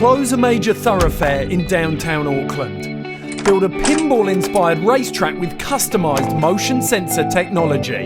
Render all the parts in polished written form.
close a major thoroughfare in downtown Auckland. Build a pinball-inspired racetrack with customised motion sensor technology.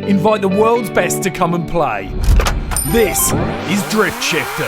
Invite the world's best to come and play. This is Drift Shifters.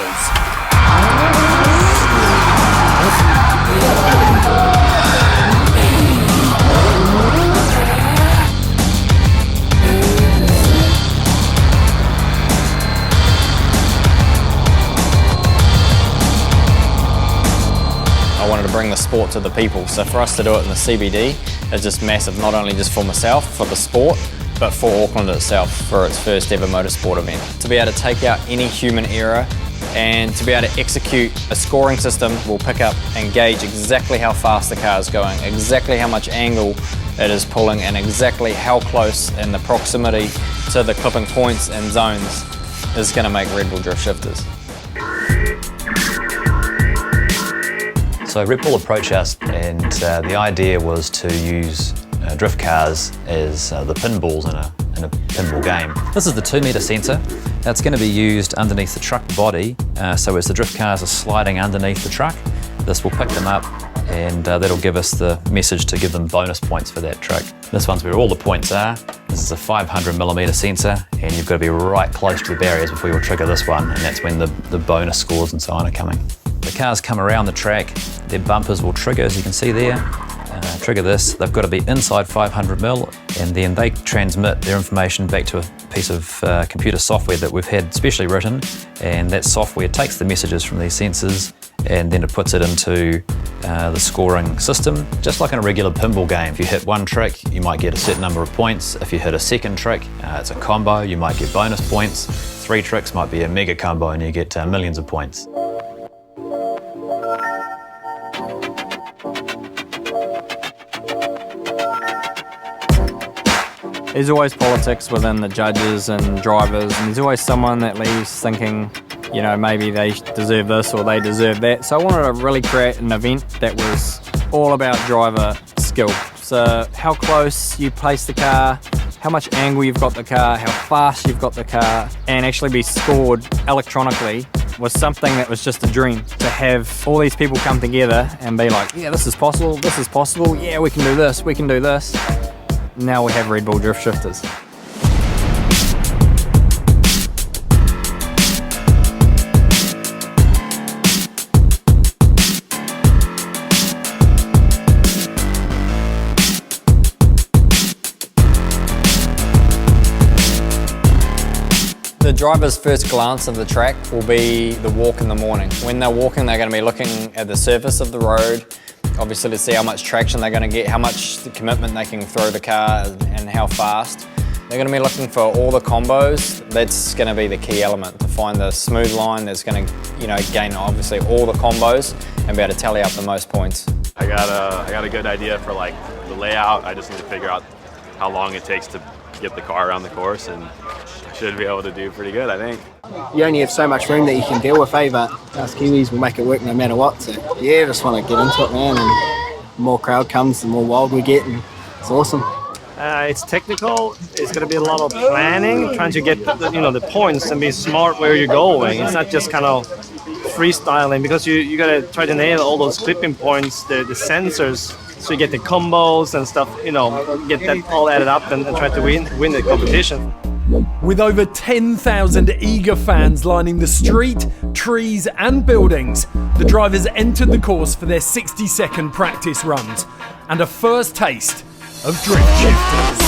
I wanted to bring the sport to the people, so for us to do it in the CBD is just massive, not only just for myself, for the sport, but for Auckland itself, for its first ever motorsport event. To be able to take out any human error and to be able to execute a scoring system, will pick up and gauge exactly how fast the car is going, exactly how much angle it is pulling, and exactly how close and the proximity to the clipping points and zones is going to make Red Bull Drift Shifters. So Red Bull approached us, and the idea was to use drift cars as the pinballs in a pinball game. This is the 2 metre sensor. That's going to be used underneath the truck body, so as the drift cars are sliding underneath the truck, this will pick them up, and that'll give us the message to give them bonus points for that truck. This one's where all the points are. This is a 500mm sensor, and you've got to be right close to the barriers before you'll trigger this one, and that's when the bonus scores and so on are coming. The cars come around the track, their bumpers will trigger, as you can see there. Trigger this, they've got to be inside 500mm, and then they transmit their information back to a piece of computer software that we've had specially written, and that software takes the messages from these sensors and then it puts it into the scoring system. Just like in a regular pinball game, if you hit one trick, you might get a certain number of points. If you hit a second trick, it's a combo, you might get bonus points. 3 tricks might be a mega combo and you get millions of points. There's always politics within the judges and drivers, and there's always someone that leaves thinking, you know, maybe they deserve this or they deserve that. So I wanted to really create an event that was all about driver skill. So how close you place the car, how much angle you've got the car, how fast you've got the car, and actually be scored electronically was something that was just a dream. To have all these people come together and be like, yeah, this is possible, yeah, we can do this, we can do this. Now we have Red Bull Drift Shifters. The driver's first glance of the track will be the walk in the morning. When they're walking, they're going to be looking at the surface of the road, obviously to see how much traction they're going to get, how much commitment they can throw the car and how fast. They're going to be looking for all the combos. That's going to be the key element, to find the smooth line that's going to, you know, gain obviously all the combos and be able to tally up the most points. I got a good idea for like the layout. I just need to figure out how long it takes to get the car around the course, and I should be able to do pretty good, I think. You only have so much room that you can deal with, but us Kiwis will make it work no matter what. So yeah, just want to get into it, man, and the more crowd comes, the more wild we get, and it's awesome. It's technical. It's going to be a lot of planning, trying to get the points and be smart where you're going. It's not just kind of freestyling, because you got to try to nail all those clipping points, the sensors, so you get the combos and stuff. Get that all added up and try to win the competition. With over 10,000 eager fans lining the street, trees and buildings, the drivers entered the course for their 60-second practice runs and a first taste of Drift Shifters.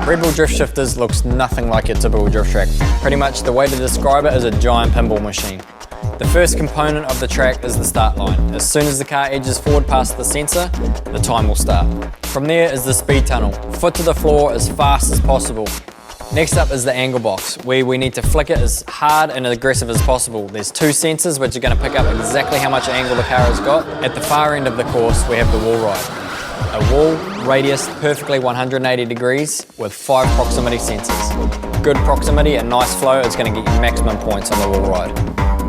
Red Bull Drift Shifters looks nothing like your typical drift track. Pretty much the way to describe it is a giant pinball machine. The first component of the track is the start line. As soon as the car edges forward past the sensor, the time will start. From there is the speed tunnel, foot to the floor as fast as possible. Next up is the angle box, where we need to flick it as hard and aggressive as possible. There's 2 sensors which are going to pick up exactly how much angle the car has got. At the far end of the course, we have the wall ride. A wall, radius perfectly 180 degrees with 5 proximity sensors. Good proximity and nice flow is going to get you maximum points on the wall ride.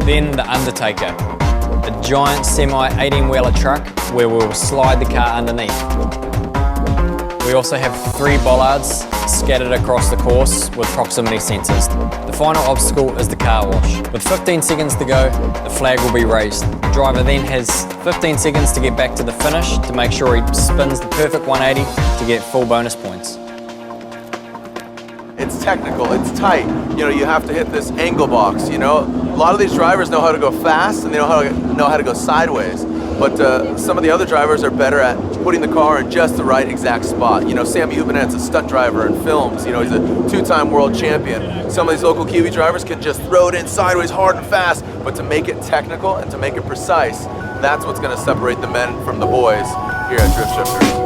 Then the Undertaker, a giant semi 18-wheeler truck where we'll slide the car underneath. We also have 3 bollards scattered across the course with proximity sensors. The final obstacle is the car wash. With 15 seconds to go, the flag will be raised. The driver then has 15 seconds to get back to the finish to make sure he spins the perfect 180 to get full bonus points. It's technical, it's tight. You know, you have to hit this angle box, you know. A lot of these drivers know how to go fast and they know how to go sideways. But some of the other drivers are better at putting the car in just the right exact spot. You know, Sammy Hubinette's a stunt driver in films. You know, he's a 2-time world champion. Some of these local Kiwi drivers can just throw it in sideways hard and fast, but to make it technical and to make it precise, that's what's going to separate the men from the boys here at Drift Shifters.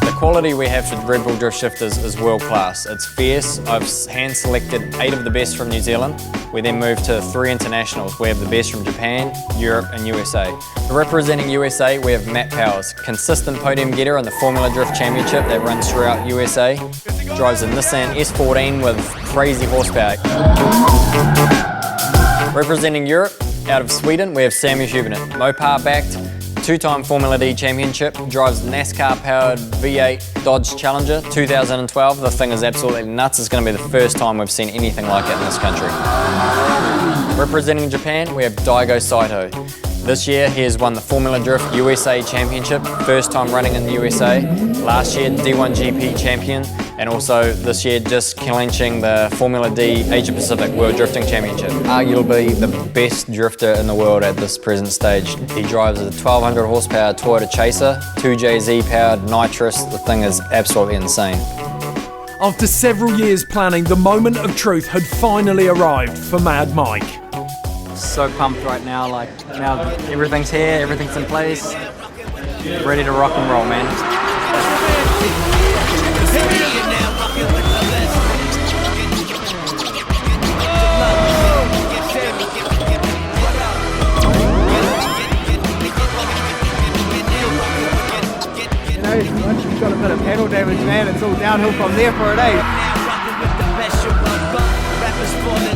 The quality we have for Red Bull Drift Shifters is world class. It's fierce. I've hand selected 8 of the best from New Zealand. We then moved to 3 internationals. We have the best from Japan, Europe and USA. Representing USA, we have Matt Powers, consistent podium getter in the Formula Drift Championship that runs throughout USA. Drives a Nissan S14 with crazy horsepower. Representing Europe, out of Sweden, we have Sammy Hubinette, Mopar-backed, 2-time Formula D Championship, drives NASCAR-powered V8 Dodge Challenger 2012. The thing is absolutely nuts. It's going to be the first time we've seen anything like it in this country. Representing Japan, we have Daigo Saito. This year, he has won the Formula Drift USA Championship, first time running in the USA. Last year, D1 GP champion, and also this year just clinching the Formula D Asia Pacific World Drifting Championship. Arguably the best drifter in the world at this present stage. He drives a 1200 horsepower Toyota Chaser, 2JZ powered nitrous. The thing is absolutely insane. After several years planning, the moment of truth had finally arrived for Mad Mike. So pumped right now, like now everything's here, everything's in place. Ready to rock and roll, man. You know, once you've got a bit of pedal damage, man, it's all downhill from there for a day.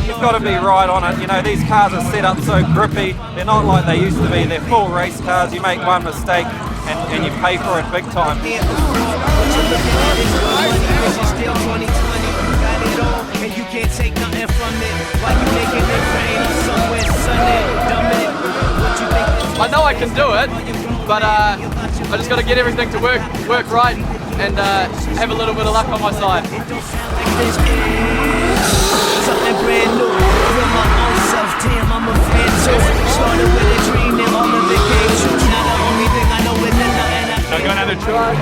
You've got to be right on it. You know, these cars are set up so grippy. They're not like they used to be. They're full race cars. You make one mistake and you pay for it big time. I know I can do it, but I just got to get everything to work right and have a little bit of luck on my side. Something brand new, with my own self, damn, I'm a fan too. Started with a dream, then on a vacation. Now the only thing I know is nothing. I'll go another try.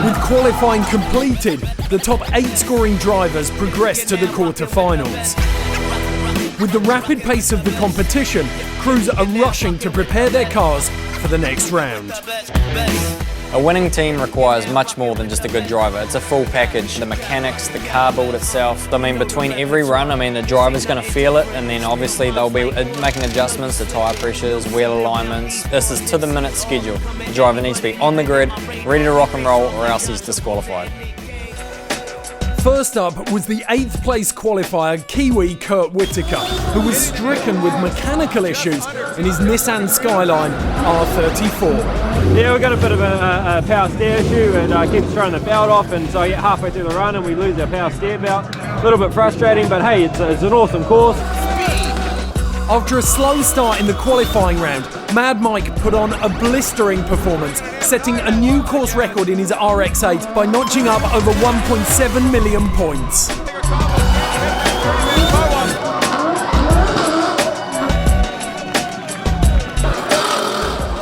With qualifying completed, the top 8 scoring drivers progressed to the quarter-finals. With the rapid pace of the competition, crews are rushing to prepare their cars for the next round. A winning team requires much more than just a good driver. It's a full package. The mechanics, the car build itself. I mean, between every run, the driver's going to feel it, and then obviously they'll be making adjustments to tyre pressures, wheel alignments. This is to the minute schedule. The driver needs to be on the grid, ready to rock and roll, or else he's disqualified. First up was the 8th place qualifier Kiwi Kurt Whittaker, who was stricken with mechanical issues in his Nissan Skyline R34. Yeah, we got a bit of a power steer issue and I keep throwing the belt off, and so I get halfway through the run and we lose our power steer belt. A little bit frustrating, but hey, it's an awesome course. After a slow start in the qualifying round, Mad Mike put on a blistering performance, setting a new course record in his RX-8 by notching up over 1.7 million points.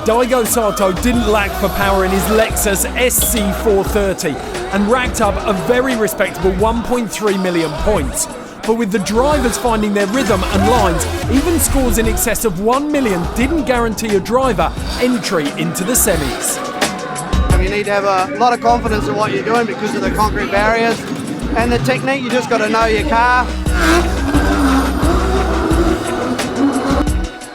Daigo Saito didn't lack for power in his Lexus SC430 and racked up a very respectable 1.3 million points. But with the drivers finding their rhythm and lines, even scores in excess of 1 million didn't guarantee a driver entry into the semis. You need to have a lot of confidence in what you're doing because of the concrete barriers and the technique. You just got to know your car.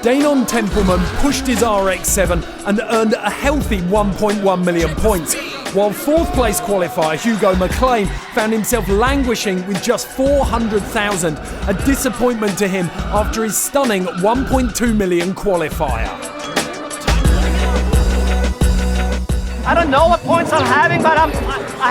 Danon Templeman pushed his RX-7 and earned a healthy 1.1 million points, while fourth place qualifier Hugo McLean found himself languishing with just 400,000, a disappointment to him after his stunning 1.2 million qualifier. I don't know what points I'm having, but I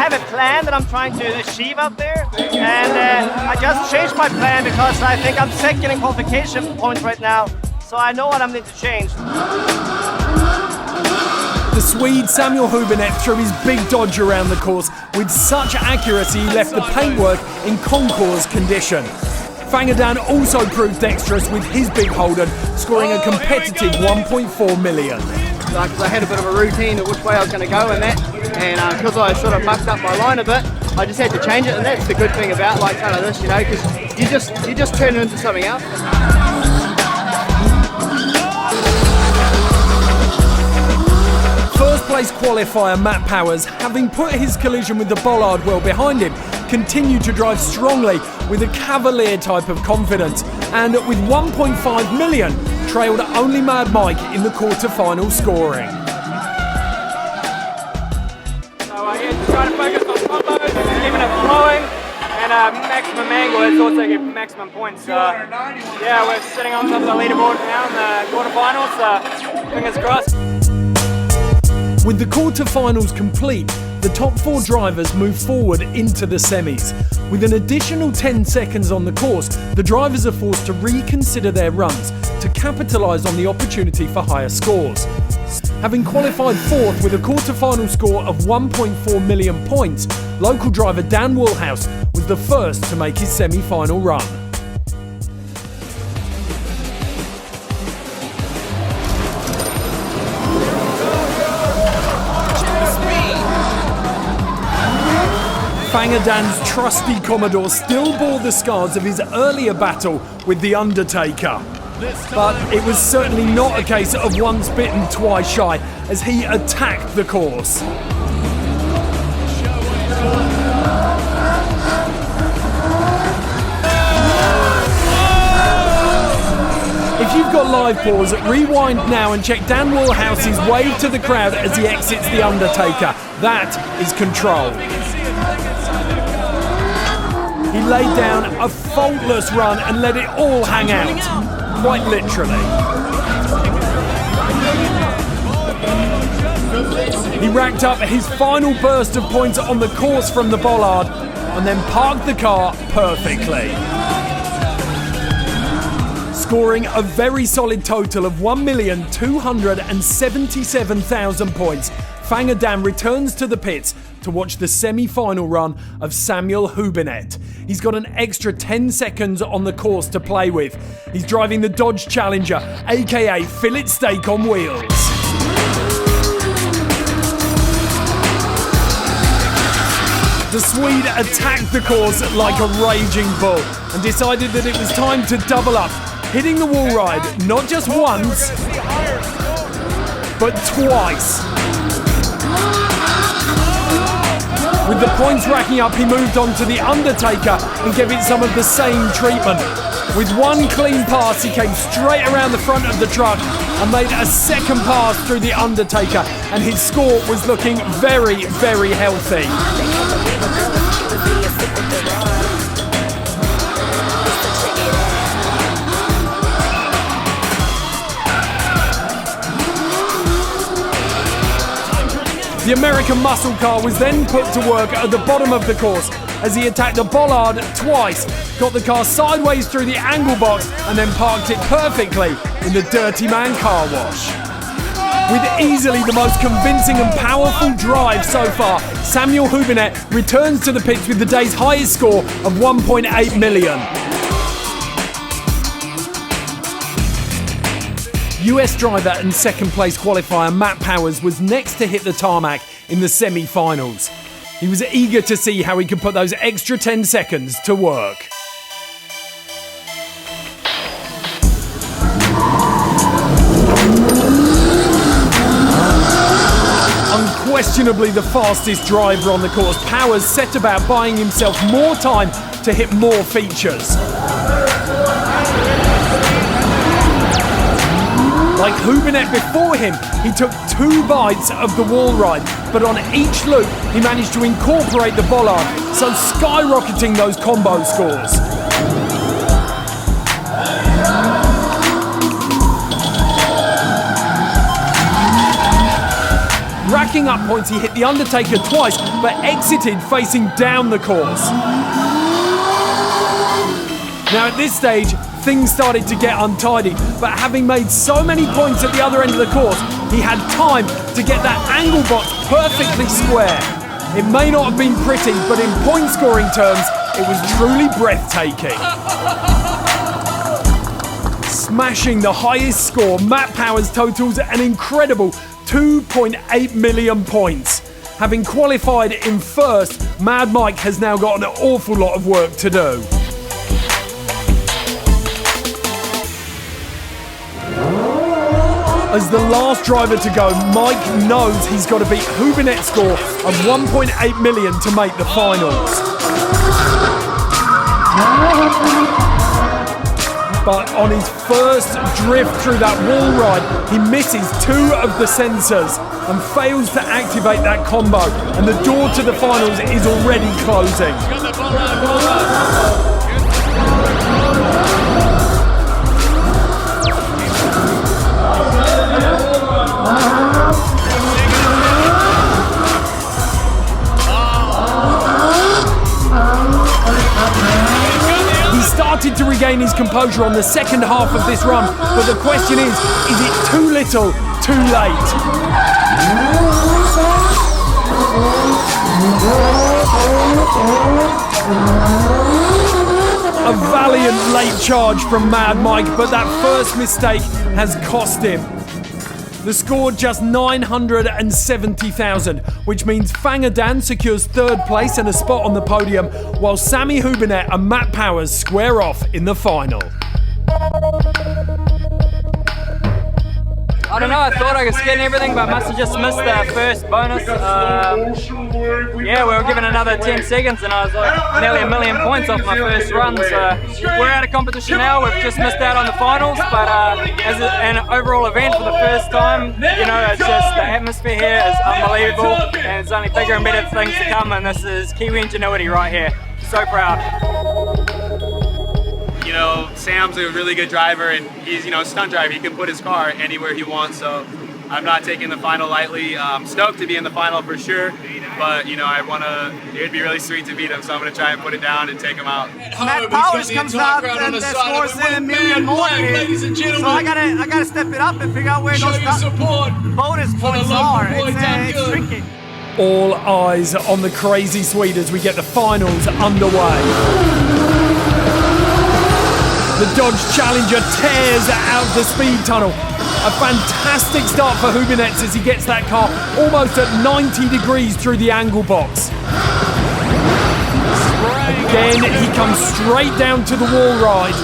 have a plan that I'm trying to achieve out there, and I just changed my plan because I think I'm second in qualification points right now, so I know what I need to change. The Swede Samuel Hübinette threw his big dodge around the course with such accuracy he left the paintwork in concours condition. Fangadan also proved dexterous with his big Holden, scoring a competitive 1.4 million. Like, I had a bit of a routine of which way I was going to go in that, and because I sort of mucked up my line a bit, I just had to change it, and that's the good thing about like kind of this, you know, because you just turn it into something else. First place qualifier Matt Powers, having put his collision with the bollard well behind him, continued to drive strongly with a cavalier type of confidence, and with 1.5 million, trailed only Mad Mike in the quarter-final scoring. So yeah, just trying to focus on combos, keeping it flowing, and maximum angle is also getting maximum points. Yeah, we're sitting on top of the leaderboard now in the quarterfinals, fingers crossed. With the quarter-finals complete, the top four drivers move forward into the semis. With an additional 10 seconds on the course, the drivers are forced to reconsider their runs to capitalise on the opportunity for higher scores. Having qualified fourth with a quarter-final score of 1.4 million points, local driver Dan Woolhouse was the first to make his semi-final run. Fangadan's trusty Commodore still bore the scars of his earlier battle with The Undertaker. But it was certainly not a case of once bitten, twice shy, as he attacked the course. If you've got live pause, rewind now and check Dan Woolhouse's wave to the crowd as he exits The Undertaker. That is control. He laid down a faultless run and let it all hang out, quite literally. He racked up his final burst of points on the course from the bollard and then parked the car perfectly. Scoring a very solid total of 1,277,000 points, Fangadan returns to the pits to watch the semi-final run of Samuel Hübinette. He's got an extra 10 seconds on the course to play with. He's driving the Dodge Challenger, aka fillet steak on wheels. The Swede attacked the course like a raging bull and decided that it was time to double up, hitting the wall ride not just once, but twice. With the points racking up, he moved on to The Undertaker and gave it some of the same treatment. With one clean pass, he came straight around the front of the truck and made a second pass through The Undertaker, and his score was looking very, very healthy. The American muscle car was then put to work at the bottom of the course as he attacked the bollard twice, got the car sideways through the angle box and then parked it perfectly in the Dirty Man car wash. With easily the most convincing and powerful drive so far, Samuel Hübinette returns to the pits with the day's highest score of 1.8 million. US driver and second place qualifier Matt Powers was next to hit the tarmac in the semi-finals. He was eager to see how he could put those extra 10 seconds to work. Unquestionably the fastest driver on the course, Powers set about buying himself more time to hit more features. Like Hübinette before him, he took 2 bites of the wall ride but on each loop he managed to incorporate the bollard, so skyrocketing those combo scores. Racking up points, he hit the Undertaker twice, but exited facing down the course. Now at this stage, things started to get untidy, but having made so many points at the other end of the course, he had time to get that angle box perfectly square. It may not have been pretty, but in point scoring terms, it was truly breathtaking. Smashing the highest score, Matt Powers totals an incredible 2.8 million points. Having qualified in first, Mad Mike has now got an awful lot of work to do. As the last driver to go, Mike knows he's got to beat Hubinet's score of 1.8 million to make the finals. But on his first drift through that wall ride, he misses two of the sensors and fails to activate that combo, and the door to the finals is already closing. He started to regain his composure on the second half of this run, but the question is it too little, too late? A valiant late charge from Mad Mike, but that first mistake has cost him. The score just 970,000, which means Fanger Dan secures third place and a spot on the podium, while Sammy Hubinet and Matt Powers square off in the final. I don't know, I thought I was getting everything, but I must have just missed the first bonus. Yeah, we were given another 10 seconds and I was like nearly 1 million points off my first run. So we're out of competition now, we've just missed out on the finals, but as an overall event for the first time, you know, it's just the atmosphere here is unbelievable and it's only bigger and better things to come, and this is Kiwi ingenuity right here. So proud. You know, Sam's a really good driver and he's, you know, a stunt driver. He can put his car anywhere he wants, so I'm not taking the final lightly. I'm stoked to be in the final for sure, but, you know, it'd be really sweet to beat him, so I'm going to try and put it down and take him out. Matt Powers comes out and scores 7 million more here, so I gotta step it up and figure out where those bonus points are. It's tricky. All eyes on the Crazy Swede as we get the finals underway. The Dodge Challenger tears out the speed tunnel. A fantastic start for Hubinets as he gets that car almost at 90 degrees through the angle box. Again, he comes straight down to the wall ride.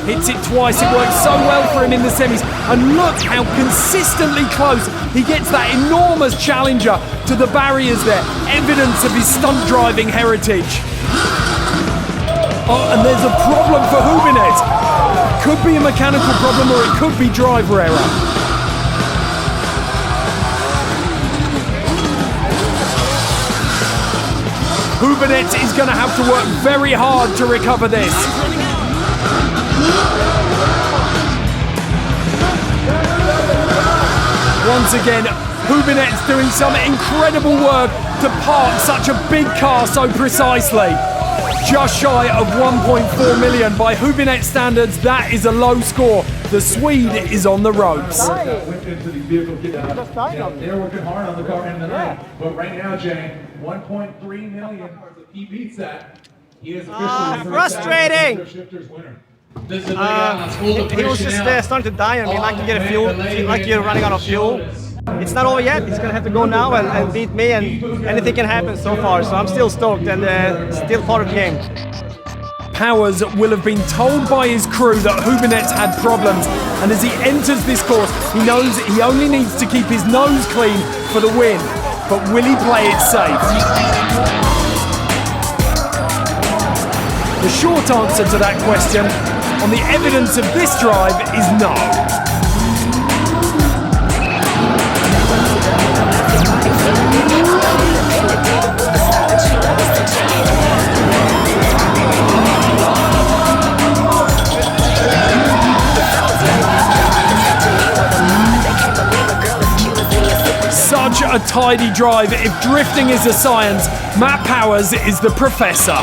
Hits it twice, it works so well for him in the semis. And look how consistently close he gets that enormous Challenger to the barriers there. Evidence of his stunt driving heritage. Oh, and there's a problem for Hubinet. Could be a mechanical problem or it could be driver error. Hubinet is going to have to work very hard to recover this. Once again, Hubinet's doing some incredible work to park such a big car so precisely. Just shy of 1.4 million. By Hubinet standards, that is a low score. The Swede is on the ropes. They're working hard on the car end of the night. But right now, Jay, 1.3 million. He beats that. He is officially frustrating. Shifters winner. He was just starting to die on me, like you get a fuel, like you're running out of fuel. It's not over yet. He's gonna have to go now and beat me, and anything can happen so far. So I'm still stoked and still part of the game. Powers will have been told by his crew that Hubinet's had problems, and as he enters this course, he knows he only needs to keep his nose clean for the win. But will he play it safe? The short answer to that question, on the evidence of this drive, is no. a tidy drive. If drifting is a science, Matt Powers is the professor.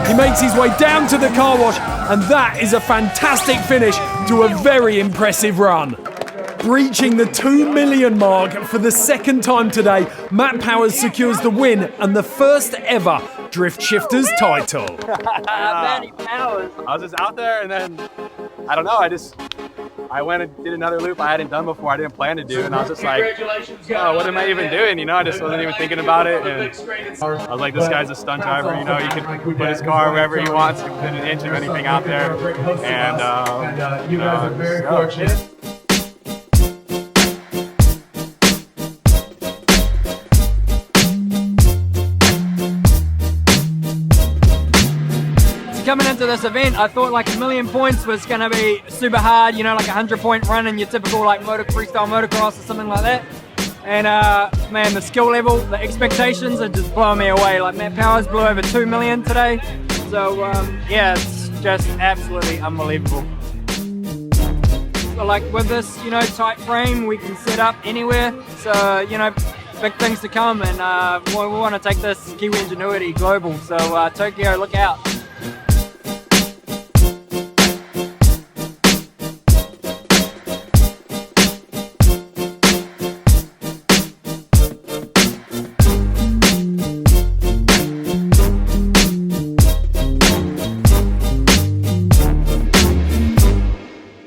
He makes his way down to the car wash, and that is a fantastic finish to a very impressive run. Breaching the 2 million mark for the second time today, Matt Powers secures the win and the first ever Drift Shifters title. Matty Powers. I was just out there, and then I don't know. I went and did another loop I hadn't done before. I didn't plan to do, and I was just like, oh, what am I even doing? You know, I just wasn't even thinking about it. And I was like, this guy's a stunt driver. You know, he can put his car wherever he wants, can put an inch of anything out there, and you know, Coming into this event, I thought like 1 million points was going to be super hard, you know, like a 100-point run in your typical like freestyle motocross or something like that. And man, the skill level, the expectations are just blowing me away. Like Matt Powers blew over 2 million today. So yeah, it's just absolutely unbelievable. So like with this, you know, tight frame, we can set up anywhere. So, you know, big things to come, and we want to take this Kiwi Ingenuity global. So Tokyo, look out.